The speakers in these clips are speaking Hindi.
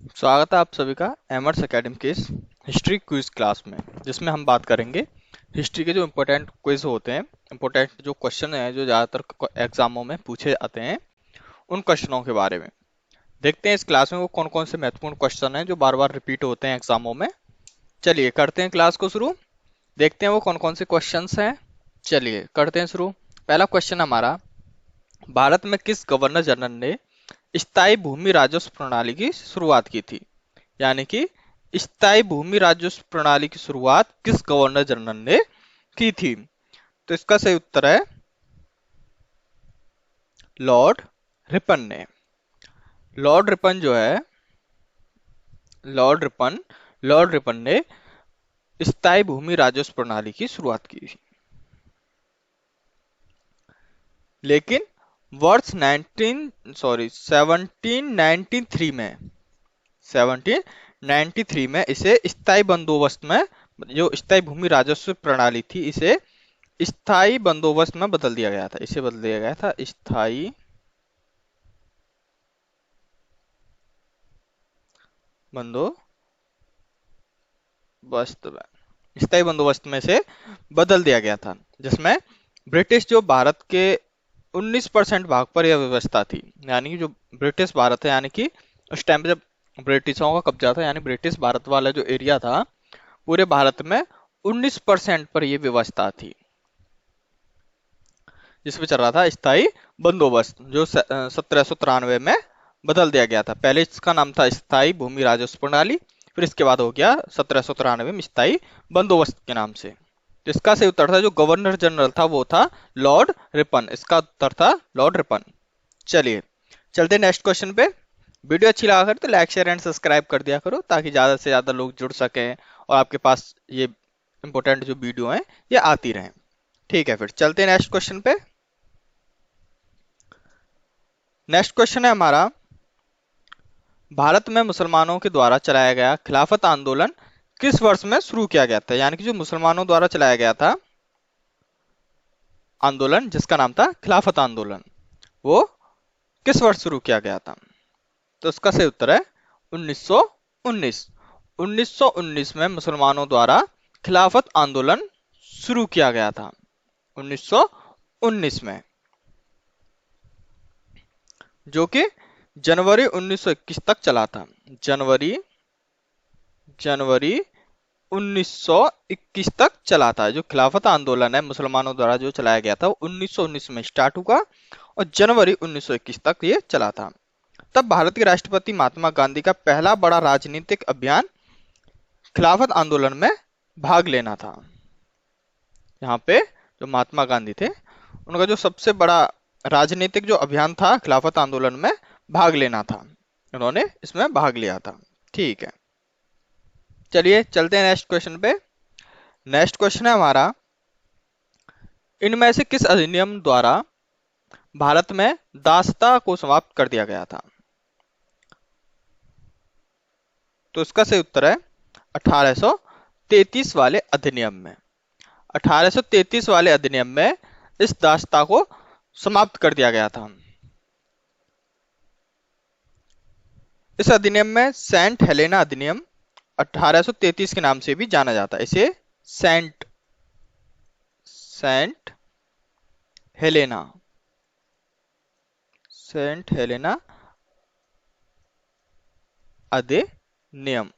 स्वागत है आप सभी का एमर्स एकेडमी के इस हिस्ट्री क्विज क्लास में, जिसमें हम बात करेंगे हिस्ट्री के जो इम्पोर्टेंट क्विज होते हैं, इम्पोर्टेंट जो क्वेश्चन हैं जो ज़्यादातर एग्जामों में पूछे जाते हैं, उन क्वेश्चनों के बारे में देखते हैं इस क्लास में वो कौन कौन से महत्वपूर्ण क्वेश्चन हैं जो बार बार रिपीट होते हैं एग्जामों में। चलिए करते हैं क्लास को शुरू, देखते हैं वो कौन कौन से क्वेश्चन हैं। चलिए करते हैं शुरू। पहला क्वेश्चन हमारा, भारत में किस गवर्नर जनरल ने स्थायी भूमि राजस्व प्रणाली की शुरुआत की थी? यानी कि स्थायी भूमि राजस्व प्रणाली की शुरुआत किस गवर्नर जनरल ने की थी? तो इसका सही उत्तर है लॉर्ड रिपन ने। लॉर्ड रिपन जो है, लॉर्ड रिपन ने स्थायी भूमि राजस्व प्रणाली की शुरुआत की थी। लेकिन वर्ष 1793 में इसे स्थायी बंदोबस्त में, जो स्थायी भूमि राजस्व प्रणाली थी, इसे स्थायी बंदोबस्त में बदल दिया गया था। इसे बदल दिया गया था स्थायी बंदोबस्त में, स्थायी बंदोबस्त में से बदल दिया गया था, जिसमें ब्रिटिश जो भारत के 19% भाग पर यह व्यवस्था थी। यानी कि जो ब्रिटिश भारत है, यानी कि उस टाइम पे जब ब्रिटिशों का कब्जा था, यानी ब्रिटिश भारत वाला जो एरिया था, पूरे भारत में 19% पर यह व्यवस्था थी, जिसमें चल रहा था स्थायी बंदोबस्त, जो 1793 में बदल दिया गया था। पहले इसका नाम था स्थायी भूमि राजस्व प्रणाली, फिर इसके बाद हो गया 1793 में स्थायी बंदोबस्त के नाम से। तो इसका सही उत्तर था, जो गवर्नर जनरल था वो था लॉर्ड रिपन। इसका उत्तर था लॉर्ड रिपन। चलिए चलते नेक्स्ट क्वेश्चन पे। वीडियो अच्छी लगा कर तो लाइक शेयर एंड सब्सक्राइब कर दिया करो, ताकि ज्यादा से ज्यादा लोग जुड़ सकें और आपके पास ये इंपॉर्टेंट जो वीडियो हैं ये आती रहें। ठीक है, फिर चलते हैं नेक्स्ट क्वेश्चन पे। नेक्स्ट क्वेश्चन है हमारा, भारत में मुसलमानों के द्वारा चलाया गया खिलाफत आंदोलन किस वर्ष में शुरू किया गया था? यानी कि जो मुसलमानों द्वारा चलाया गया था आंदोलन, जिसका नाम था खिलाफत आंदोलन, वो किस वर्ष शुरू किया गया था? तो उसका सही उत्तर है 1919। 1919 में मुसलमानों द्वारा खिलाफत आंदोलन शुरू किया गया था, 1919 में, जो कि जनवरी 1921 तक चला था। जनवरी 1921 तक चला था। जो खिलाफत आंदोलन है मुसलमानों द्वारा जो चलाया गया था, वो 1919 में स्टार्ट हुआ और जनवरी 1921 तक ये चला था। तब भारत के राष्ट्रपति महात्मा गांधी का पहला बड़ा राजनीतिक अभियान खिलाफत आंदोलन में भाग लेना था। यहाँ पे जो महात्मा गांधी थे, उनका जो सबसे बड़ा राजनीतिक जो अभियान था खिलाफत आंदोलन में भाग लेना था, उन्होंने इसमें भाग लिया था। ठीक है, चलिए चलते हैं नेक्स्ट क्वेश्चन पे। नेक्स्ट क्वेश्चन है हमारा, इनमें से किस अधिनियम द्वारा भारत में दासता को समाप्त कर दिया गया था? तो इसका सही उत्तर है 1833 वाले अधिनियम में। 1833 वाले अधिनियम में इस दासता को समाप्त कर दिया गया था। इस अधिनियम में सेंट हेलेना अधिनियम 1833 के नाम से भी जाना जाता है। इसे Saint Saint Helena Saint Helena अधिनियम,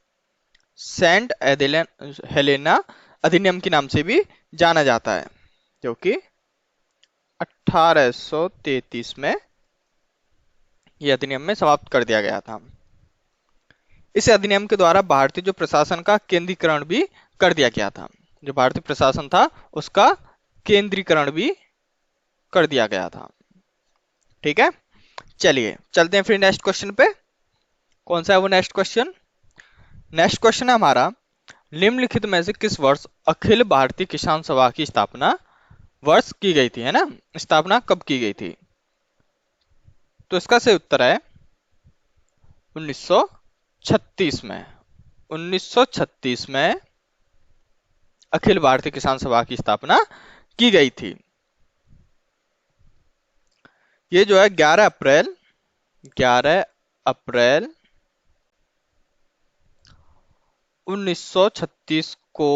सेंट हेलेना अधिनियम के नाम से भी जाना जाता है, जो कि 1833 में यह अधिनियम में समाप्त कर दिया गया था। इस अधिनियम के द्वारा भारतीय जो प्रशासन का केंद्रीकरण भी कर दिया गया था। जो भारतीय प्रशासन था उसका केंद्रीकरण भी कर दिया गया था। ठीक है, चलिए चलते हैं फिर नेक्स्ट क्वेश्चन पे। कौन सा है वो नेक्स्ट क्वेश्चन? नेक्स्ट क्वेश्चन है हमारा, निम्नलिखित में से किस वर्ष अखिल भारतीय किसान सभा की स्थापना वर्ष की गई थी? है ना, स्थापना कब की गई थी? तो इसका सही उत्तर है 1936 में। 1936 में अखिल भारतीय किसान सभा की स्थापना की गई थी। ये जो है 11 अप्रैल 1936 को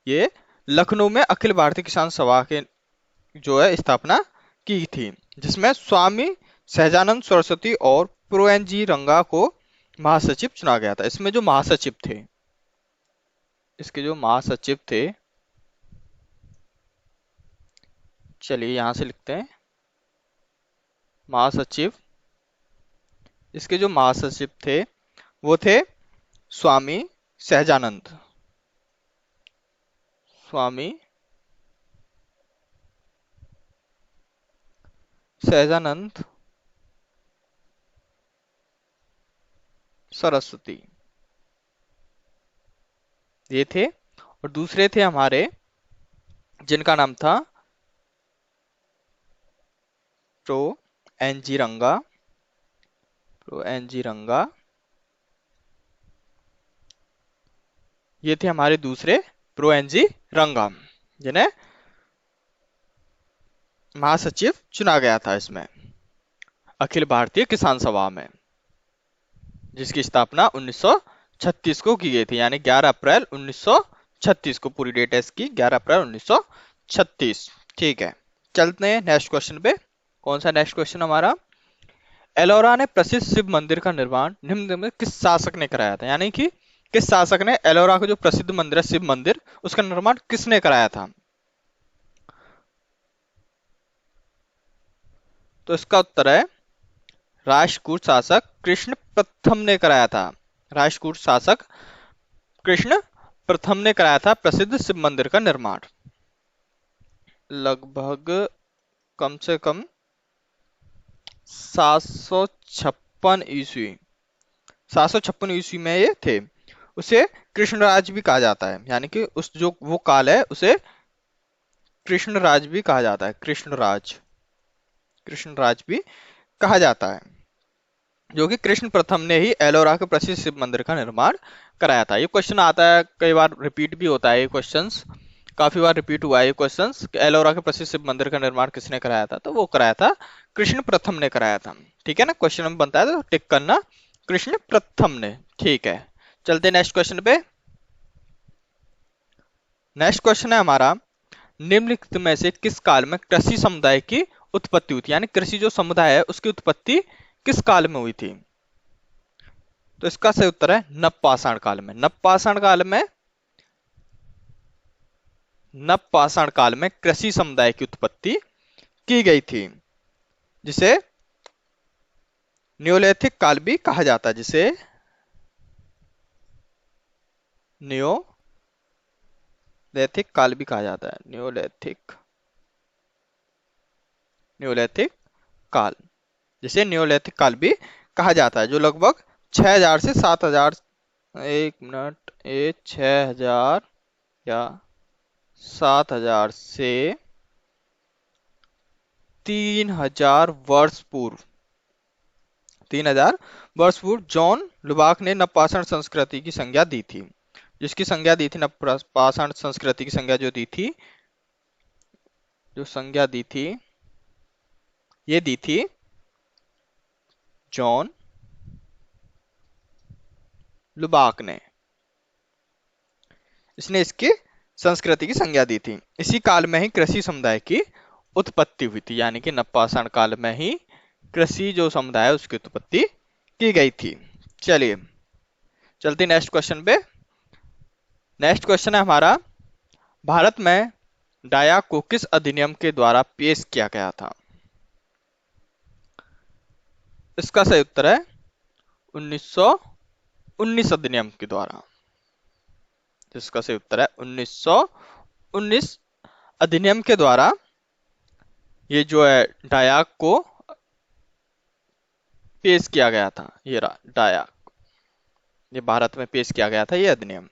ये लखनऊ में अखिल भारतीय किसान सभा के जो है स्थापना की थी, जिसमें स्वामी सहजानंद सरस्वती और प्रो एन जी रंगा को महासचिव चुना गया था। इसमें जो महासचिव थे, इसके जो महासचिव थे, चलिए यहां से लिखते हैं महासचिव। इसके जो महासचिव थे वो थे स्वामी सहजानंद, स्वामी सहजानंद सरस्वती, ये थे। और दूसरे थे हमारे, जिनका नाम था प्रो एन जी रंगा, प्रो एन जी रंगा, ये थे हमारे दूसरे प्रो एन जी रंगा, जिन्हें महासचिव चुना गया था इसमें अखिल भारतीय किसान सभा में, जिसकी स्थापना 1936 को की गई थी, यानी 11 अप्रैल 1936 को पूरी डेट है इसकी, 11 अप्रैल 1936। ठीक है, चलते हैं नेक्स्ट क्वेश्चन पे। कौन सा नेक्स्ट क्वेश्चन हमारा? एलोरा ने प्रसिद्ध शिव मंदिर का निर्माण निम्न में किस शासक ने कराया था, यानी कि किस शासक ने एलोरा का जो प्रसिद्ध मंदिर है शिव मंदिर, उसका निर्माण किसने कराया था? तो इसका उत्तर है राष्ट्रकूट शासक कृष्ण प्रथम ने कराया था। राष्ट्रकूट शासक कृष्ण प्रथम ने कराया था प्रसिद्ध शिव मंदिर का निर्माण। लगभग कम से कम 756 ईस्वी, 756 ईस्वी में ये थे। उसे कृष्णराज भी कहा जाता है, यानी कि उस जो वो काल है उसे कृष्णराज भी कहा जाता है, कृष्णराज, कृष्णराज भी कहा जाता है, जो कि कृष्ण प्रथम ने ही एलोरा के प्रसिद्ध शिव मंदिर का निर्माण कराया था। ये क्वेश्चन आता है, कई बार रिपीट भी होता है, ये क्वेश्चंस काफी बार रिपीट हुआ है ये क्वेश्चंस, एलोरा के प्रसिद्ध शिव मंदिर का निर्माण किसने कराया था? तो वो कराया था कृष्ण प्रथम ने कराया था। ठीक है ना, क्वेश्चन में बनता है तो टिक करना, कृष्ण प्रथम ने। ठीक है, चलते नेक्स्ट क्वेश्चन पे। नेक्स्ट क्वेश्चन है हमारा, निम्नलिखित में से किस काल में कृषि समुदाय की उत्पत्ति हुई थी, यानी कृषि जो समुदाय है उसकी उत्पत्ति किस काल में हुई थी? तो इसका सही उत्तर है नवपाषाण काल में। नवपाषाण काल में, नवपाषाण काल में कृषि समुदाय की उत्पत्ति की गई थी, जिसे न्योलिथिक काल भी कहा जाता है, जिसे न्योलिथिक काल भी कहा जाता है, न्योलिथिक, न्योलिथिक काल, जिसे न्योलिथिक काल भी कहा जाता है, जो लगभग 6000 से 7000, एक मिनट, ये 6000 या 7000 से 3000 वर्ष पूर्व, 3000 वर्ष पूर्व जॉन लुबाक ने नवपाषाण संस्कृति की संज्ञा दी थी। जिसकी संज्ञा दी थी, नवपाषाण संस्कृति की संज्ञा जो दी थी, जो संज्ञा दी थी, ये दी थी जॉन लुबाक ने। इसने इसकी संस्कृति की संज्ञा दी थी। इसी काल में ही कृषि समुदाय की उत्पत्ति हुई थी, यानी कि नवपाषाण काल में ही कृषि जो समुदाय है उसकी उत्पत्ति की गई थी। चलिए चलते नेक्स्ट क्वेश्चन पे। नेक्स्ट क्वेश्चन है हमारा, भारत में डायाक को किस अधिनियम के द्वारा पेश किया गया था? इसका सही उत्तर है 1919 अधिनियम के द्वारा। जिसका सही उत्तर है 1919 अधिनियम के द्वारा ये जो है डायाक को पेश किया गया था। ये रहा डायाक, ये भारत में पेश किया गया था ये अधिनियम।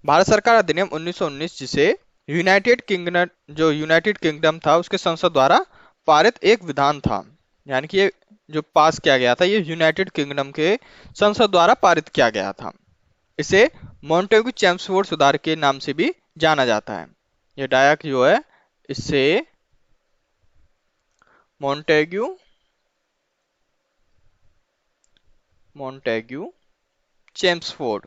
भारत सरकार अधिनियम 1919, जिसे यूनाइटेड किंगडम, जो यूनाइटेड किंगडम था उसके संसद द्वारा पारित एक विधान था, यानी कि ये जो पास किया गया था ये यूनाइटेड किंगडम के संसद द्वारा पारित किया गया था। इसे मॉन्टेग्यू चेम्सफोर्ड सुधार के नाम से भी जाना जाता है। ये डायाक जो है इसे मॉन्टेग्यू मॉन्टेग्यू, चेम्सफोर्ड।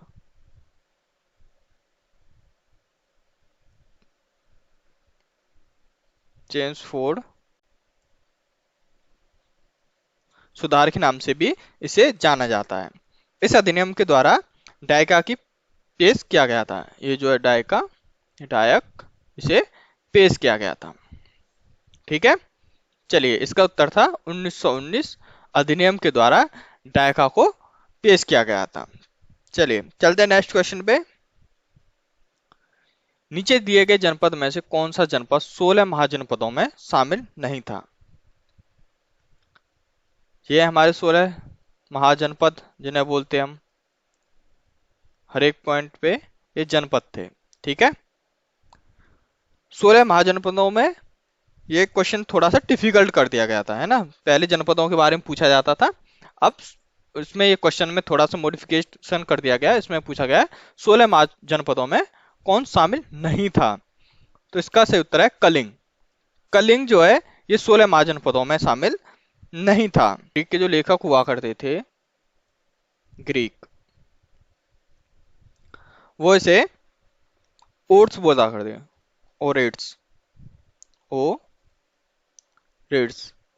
चेम्सफोर्ड सुधार के नाम से भी इसे जाना जाता है। इस अधिनियम के द्वारा डायका की पेश किया गया था। ये जो है डायक इसे पेश किया गया था। ठीक है, चलिए इसका उत्तर था 1919 अधिनियम के द्वारा डायका को पेश किया गया था। चलिए चलते हैं नेक्स्ट क्वेश्चन पे। नीचे दिए गए जनपद में से कौन सा जनपद 16 महाजनपदों में शामिल नहीं था? ये हमारे 16 महाजनपद जिन्हें बोलते हैं हम, हर एक पॉइंट पे ये जनपद थे। ठीक है, 16 महाजनपदों में ये क्वेश्चन थोड़ा सा डिफिकल्ट कर दिया गया था, है ना। पहले जनपदों के बारे में पूछा जाता था, अब इसमें ये क्वेश्चन में थोड़ा सा मॉडिफिकेशन कर दिया गया। इसमें पूछा गया 16 महाजनपदों में कौन शामिल नहीं था? तो इसका सही उत्तर है कलिंग। कलिंग जो है ये 16 महाजनपदों में शामिल नहीं था। ग्रीक के जो लेखक हुआ करते थे, ग्रीक, वो इसे ओट्स बोला करते, ओरेट्स,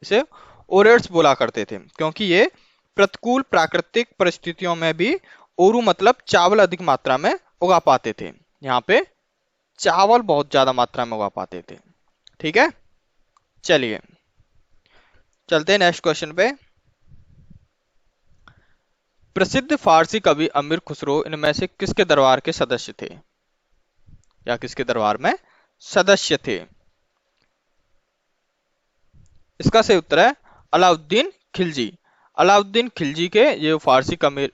इसे ओरेट्स बोला करते थे, क्योंकि ये प्रतिकूल प्राकृतिक परिस्थितियों में भी ओरू मतलब चावल अधिक मात्रा में उगा पाते थे। यहाँ पे चावल बहुत ज्यादा मात्रा में उगा पाते थे। ठीक है, चलिए चलते हैं नेक्स्ट क्वेश्चन पे। प्रसिद्ध फारसी कवि अमीर खुसरो इनमें से किसके दरबार के सदस्य थे, या किसके दरबार में सदस्य थे? इसका सही उत्तर है अलाउद्दीन खिलजी। अलाउद्दीन खिलजी के ये फारसी कवि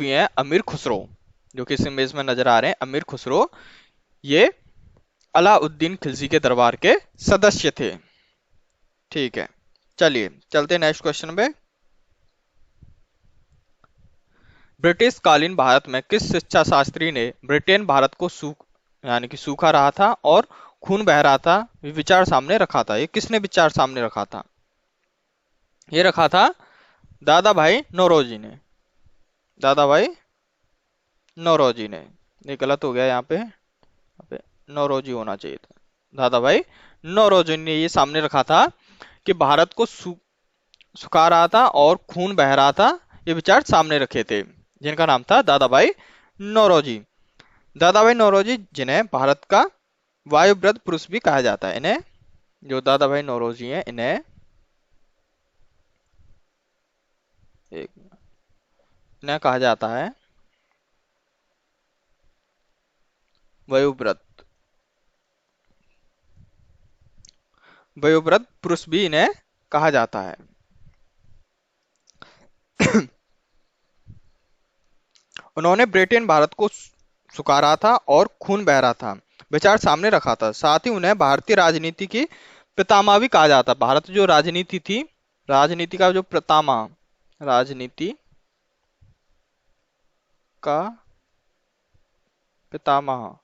हैं अमीर खुसरो, जो कि इस इमेज में नजर आ रहे हैं, अमीर खुसरो, ये अलाउद्दीन खिलजी के दरबार के सदस्य थे। ठीक है, चलिए चलते हैं नेक्स्ट क्वेश्चन पे। ब्रिटिश कालीन भारत में किस शिक्षा शास्त्री ने ब्रिटेन भारत को यानी कि सूखा रहा था और खून बह रहा था विचार सामने रखा था? ये किसने विचार सामने रखा था? ये रखा था दादा भाई नौरोजी ने। दादा भाई नौरोजी ने, ये गलत हो गया, यहाँ पे नौरोजी होना चाहिए था। दादा भाई नौरोजी ने ये सामने रखा था कि भारत को सुखा रहा था और खून बह रहा था, ये विचार सामने रखे थे, जिनका नाम था दादा भाई नौरोजी। दादा भाई नौरोजी, जिन्हें भारत का वायुव्रत पुरुष भी कहा जाता है, इन्हें, जो दादा भाई नौरोजी हैं, इन्हें कहा जाता है वायुव्रत पुरुष भी इन्हें कहा जाता है। उन्होंने ब्रिटेन भारत को सुखा रहा था और खून बह रहा था विचार सामने रखा था। साथ ही उन्हें भारतीय राजनीति की पितामह भी कहा जाता। भारत जो राजनीति थी, राजनीति का जो पितामह, राजनीति का पितामह,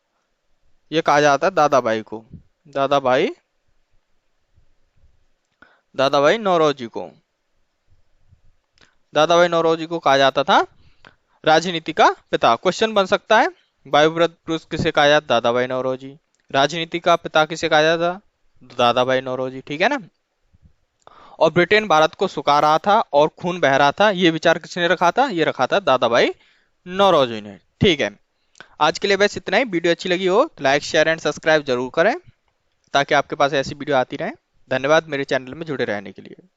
ये कहा जाता है दादा भाई को, दादा भाई नौरोजी को। दादा भाई नौरोजी को कहा जाता था राजनीति का पिता। क्वेश्चन बन सकता है, वायुव्रत पुरुष किसे कहा जाता? दादा भाई नौरोजी। राजनीति का पिता किसे कहा जाता? दादा भाई नौरोजी। ठीक है ना। और ब्रिटेन भारत को सुखा रहा था और खून बह रहा था, ये विचार किसने रखा था? ये रखा था दादा भाई नौरोजी ने। ठीक है, आज के लिए बस इतना ही। वीडियो अच्छी लगी हो तो लाइक शेयर एंड सब्सक्राइब जरूर करें, ताकि आपके पास ऐसी वीडियो आती रहे। धन्यवाद मेरे चैनल में जुड़े रहने के लिए।